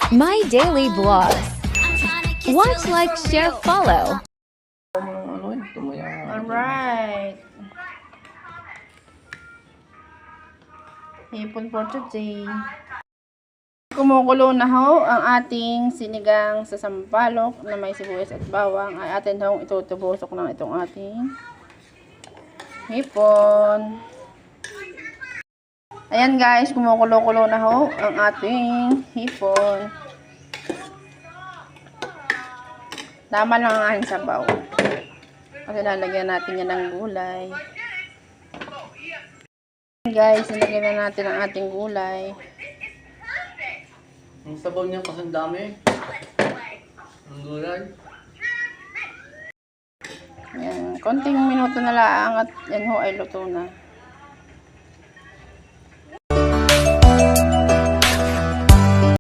My daily vlogs. Watch, like, share, follow. Alright. Hipon for today. Kumukulo na ho ang ating sinigang sa sampalok na may sibuyas at bawang. Ay atin hong itutubusok ng itong ating hipon. Ayan guys, kumukulo-kulo na ho ang ating hipon. Tama lang ang aking sabaw. Kasi lalagyan natin yan ng gulay. Guys, nilagyan na natin ang ating gulay. Ang sabaw niya kasi ang dami. Ang gulay. Yan, konting minuto na lang at yan ho ay luto na.